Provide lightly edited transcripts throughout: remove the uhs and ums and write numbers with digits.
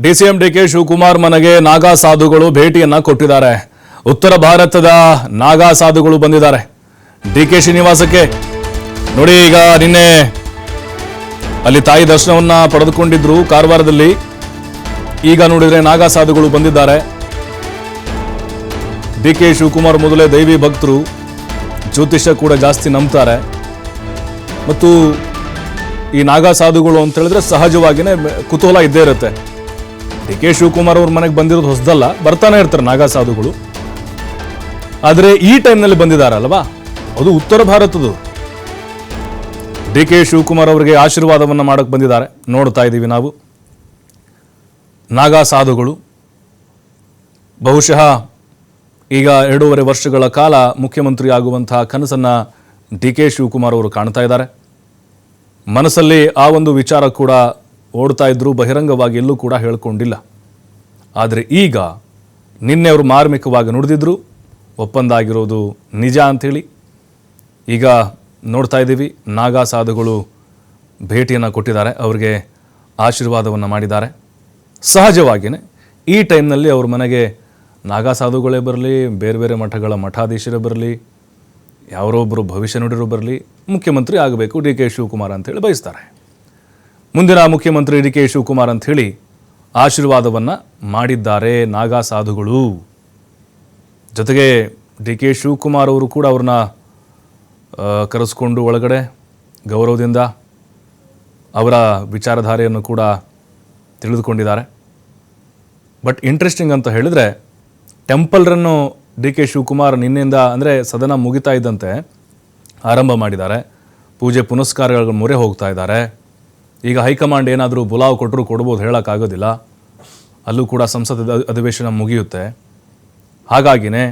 DCM DK Shivakumar ಮನೆಗೆ ನಾಗಾ ಸಾಧುಗಳು ಭೇಟಿಯನ್ನ ಕೊಟ್ಟಿದ್ದಾರೆ. ಉತ್ತರ ಭಾರತದ ನಾಗಾ ಸಾಧುಗಳು ಬಂದಿದ್ದಾರೆ ಡಿಕೆಶಿ ನಿವಾಸಕ್ಕೆ. ನೋಡಿ, ಈಗ ನಿನ್ನೆ ಅಲ್ಲಿ ತಾಯಿ ದರ್ಶನವನ್ನ ಪಡೆದುಕೊಂಡಿದ್ರು ಕಾರವಾರದಲ್ಲಿ. ಈಗ ನೋಡಿದ್ರೆ ನಾಗಾ ಸಾಧುಗಳು ಬಂದಿದ್ದಾರೆ. ಡಿಕೆ ಶಿವಕುಮಾರ್ ಮೊದಲೇ ದೈವಿ ಭಕ್ತರು, ಜ್ಯೋತಿಷ್ಯ ಕೂಡ ಜಾಸ್ತಿ ನಂಬ್ತಾರೆ. ಮತ್ತು ಈ ನಾಗಾ ಸಾಧುಗಳು ಅಂತ ಹೇಳಿದ್ರೆ ಸಹಜವಾಗಿಯೇ ಕುತೂಹಲ ಇದ್ದೇ ಇರುತ್ತೆ. ಡಿಕೆ ಶಿವಕುಮಾರ್ ಅವ್ರ ಮನೆಗೆ ಬಂದಿರೋದು ಹೊಸದಲ್ಲ, ಬರ್ತಾನೆ ಇರ್ತಾರೆ ನಾಗಾ ಸಾಧುಗಳು. ಆದರೆ ಈ ಟೈಮ್ನಲ್ಲಿ ಬಂದಿದ್ದಾರಲ್ವಾ, ಅದು ಉತ್ತರ ಭಾರತದ್ದು. ಡಿಕೆ ಶಿವಕುಮಾರ್ ಅವರಿಗೆ ಆಶೀರ್ವಾದವನ್ನು ಮಾಡಕ್ಕೆ ಬಂದಿದ್ದಾರೆ. ನೋಡ್ತಾ ಇದ್ದೀವಿ ನಾವು ನಾಗಾ ಸಾಧುಗಳು. ಬಹುಶಃ ಈಗ 2.5 ವರ್ಷಗಳ ಕಾಲ ಮುಖ್ಯಮಂತ್ರಿ ಆಗುವಂತಹ ಕನಸನ್ನು ಡಿಕೆ ಶಿವಕುಮಾರ್ ಅವರು ಕಾಣ್ತಾ ಇದ್ದಾರೆ. ಮನಸ್ಸಲ್ಲಿ ಆ ಒಂದು ವಿಚಾರ ಕೂಡ ಓಡ್ತಾ ಇದ್ರು, ಬಹಿರಂಗವಾಗಿ ಎಲ್ಲೂ ಕೂಡ ಹೇಳ್ಕೊಂಡಿಲ್ಲ. ಆದರೆ ಈಗ ನಿನ್ನೆ ಅವರು ಮಾರ್ಮಿಕವಾಗಿ ನುಡಿದಿದ್ರು, ಒಪ್ಪಂದ ಆಗಿರೋದು ನಿಜ ಅಂಥೇಳಿ. ಈಗ ನೋಡ್ತಾ ಇದ್ದೀವಿ, ನಾಗಾ ಸಾಧುಗಳು ಭೇಟಿಯನ್ನು ಕೊಟ್ಟಿದ್ದಾರೆ, ಅವರಿಗೆ ಆಶೀರ್ವಾದವನ್ನು ಮಾಡಿದ್ದಾರೆ. ಸಹಜವಾಗಿಯೇ ಈ ಟೈಮ್ನಲ್ಲಿ ಅವ್ರ ಮನೆಗೆ ನಾಗಾ ಸಾಧುಗಳೇ ಬರಲಿ, ಬೇರೆ ಬೇರೆ ಮಠಗಳ ಮಠಾಧೀಶರೇ ಬರಲಿ, ಯಾರೊಬ್ಬರು ಭವಿಷ್ಯ ನುಡಿರು ಬರಲಿ, ಮುಖ್ಯಮಂತ್ರಿ ಆಗಬೇಕು ಡಿ ಕೆ ಶಿವಕುಮಾರ್ ಅಂಥೇಳಿ ಬಯಸ್ತಾರೆ. ಮುಂದಿನ ಮುಖ್ಯಮಂತ್ರಿ ಡಿ ಕೆ ಶಿವಕುಮಾರ್ ಅಂಥೇಳಿ ಆಶೀರ್ವಾದವನ್ನು ಮಾಡಿದ್ದಾರೆ ನಾಗಾ ಸಾಧುಗಳು. ಜೊತೆಗೆ ಡಿ ಕೆ ಶಿವಕುಮಾರ್ ಅವರು ಕೂಡ ಅವ್ರನ್ನ ಕರೆಸ್ಕೊಂಡು ಒಳಗಡೆ ಗೌರವದಿಂದ ಅವರ ವಿಚಾರಧಾರೆಯನ್ನು ಕೂಡ ತಿಳಿದುಕೊಂಡಿದ್ದಾರೆ. ಬಟ್ ಇಂಟ್ರೆಸ್ಟಿಂಗ್ ಅಂತ ಹೇಳಿದರೆ, temple run D K Shivakumar ನಿನ್ನೆಯಿಂದ, ಅಂದರೆ ಸದನ ಮುಗಿತಾ ಇದ್ದಂತೆ ಆರಂಭ ಮಾಡಿದ್ದಾರೆ. ಪೂಜೆ ಪುನಸ್ಕಾರಗಳ ಮೊರೆ ಹೋಗ್ತಾ ಇದ್ದಾರೆ. ಈಗ ಹೈಕಮಾಂಡ್ ಏನಾದರೂ ಬುಲಾವ್ ಕೊಟ್ಟರು ಕೊಡ್ಬೋದು, ಹೇಳೋಕ್ಕಾಗೋದಿಲ್ಲ. ಅಲ್ಲೂ ಕೂಡ ಸಂಸತ್ ಅಧಿವೇಶನ ಮುಗಿಯುತ್ತೆ. ಹಾಗಾಗಿನೇ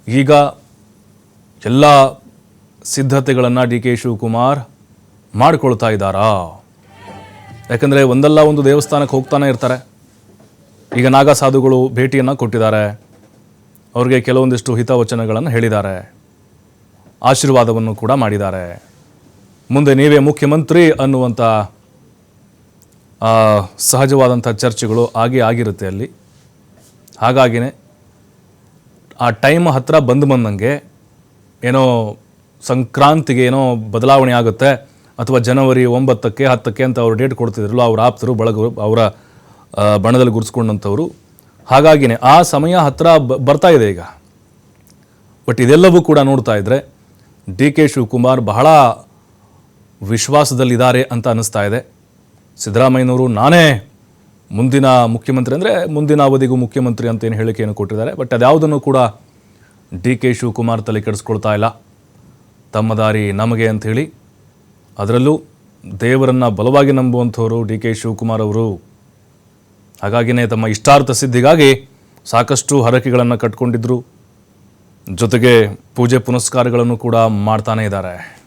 ಈಗ ಎಲ್ಲ ಸಿದ್ಧತೆಗಳನ್ನು ಡಿ ಕೆ ಶಿವಕುಮಾರ್ ಮಾಡಿಕೊಳ್ತಾ ಇದ್ದಾರಾ? ಯಾಕಂದರೆ ಒಂದಲ್ಲ ಒಂದು ದೇವಸ್ಥಾನಕ್ಕೆ ಹೋಗ್ತಾನೆ ಇರ್ತಾರೆ. ಈಗ ನಾಗಾ ಸಾಧುಗಳು ಭೇಟಿಯನ್ನು ಕೊಟ್ಟಿದ್ದಾರೆ, ಅವ್ರಿಗೆ ಕೆಲವೊಂದಿಷ್ಟು ಹಿತವಚನಗಳನ್ನು ಹೇಳಿದ್ದಾರೆ, ಆಶೀರ್ವಾದವನ್ನು ಕೂಡ ಮಾಡಿದ್ದಾರೆ. ಮುಂದೆ ನೀವೇ ಮುಖ್ಯಮಂತ್ರಿ ಅನ್ನುವಂಥ ಸಹಜವಾದಂಥ ಚರ್ಚೆಗಳು ಆಗಿರುತ್ತೆ ಅಲ್ಲಿ. ಹಾಗಾಗಿನೇ ಆ ಟೈಮ್ ಹತ್ತಿರ ಬಂದಂಗೆ ಏನೋ ಸಂಕ್ರಾಂತಿಗೆ ಏನೋ ಬದಲಾವಣೆ ಆಗುತ್ತೆ, ಅಥವಾ ಜನವರಿ 9ಕ್ಕೆ 10ಕ್ಕೆ ಅಂತ ಅವರು ಡೇಟ್ ಕೊಡ್ತಿದ್ರಲ್ಲ, ಅವ್ರ ಆಪ್ತರು ಬಳಗರು, ಅವರ ಬಣದಲ್ಲಿ ಗುರುಸ್ಕೊಂಡಂಥವ್ರು. ಹಾಗಾಗಿನೇ ಆ ಸಮಯ ಹತ್ತಿರ ಬರ್ತಾ ಇದೆ ಈಗ. ಬಟ್ ಇದೆಲ್ಲವೂ ಕೂಡ ನೋಡ್ತಾ ಇದ್ದರೆ ಡಿ ಕೆ ಶಿವಕುಮಾರ್ ಬಹಳ ವಿಶ್ವಾಸದಲ್ಲಿದ್ದಾರೆ ಅಂತ ಅನ್ನಿಸ್ತಾ ಇದೆ. ಸಿದ್ದರಾಮಯ್ಯನವರು ನಾನೇ ಮುಂದಿನ ಮುಖ್ಯಮಂತ್ರಿ, ಅಂದರೆ ಮುಂದಿನ ಅವಧಿಗೂ ಮುಖ್ಯಮಂತ್ರಿ ಅಂತ ಏನು ಹೇಳಿಕೆಯನ್ನು ಕೊಟ್ಟಿದ್ದಾರೆ. ಬಟ್ ಅದ್ಯಾವುದನ್ನು ಕೂಡ ಡಿ ಕೆ ಶಿವಕುಮಾರ್ ತಲೆ ಕೆಡಿಸ್ಕೊಳ್ತಾ ಇಲ್ಲ. ತಮ್ಮ ದಾರಿ ನಮಗೆ ಅಂಥೇಳಿ, ಅದರಲ್ಲೂ ದೇವರನ್ನು ಬಲವಾಗಿ ನಂಬುವಂಥವರು ಡಿ ಕೆ ಶಿವಕುಮಾರ್ ಅವರು. ಹಾಗಾಗಿನೇ ತಮ್ಮ ಇಷ್ಟಾರ್ಥ ಸಿದ್ಧಿಗಾಗಿ ಸಾಕಷ್ಟು ಹರಕೆಗಳನ್ನು ಕಟ್ಕೊಂಡಿದ್ರು. ಜೊತೆಗೆ ಪೂಜೆ ಪುನಸ್ಕಾರಗಳನ್ನು ಕೂಡ ಮಾಡ್ತಾನೇ ಇದ್ದಾರೆ.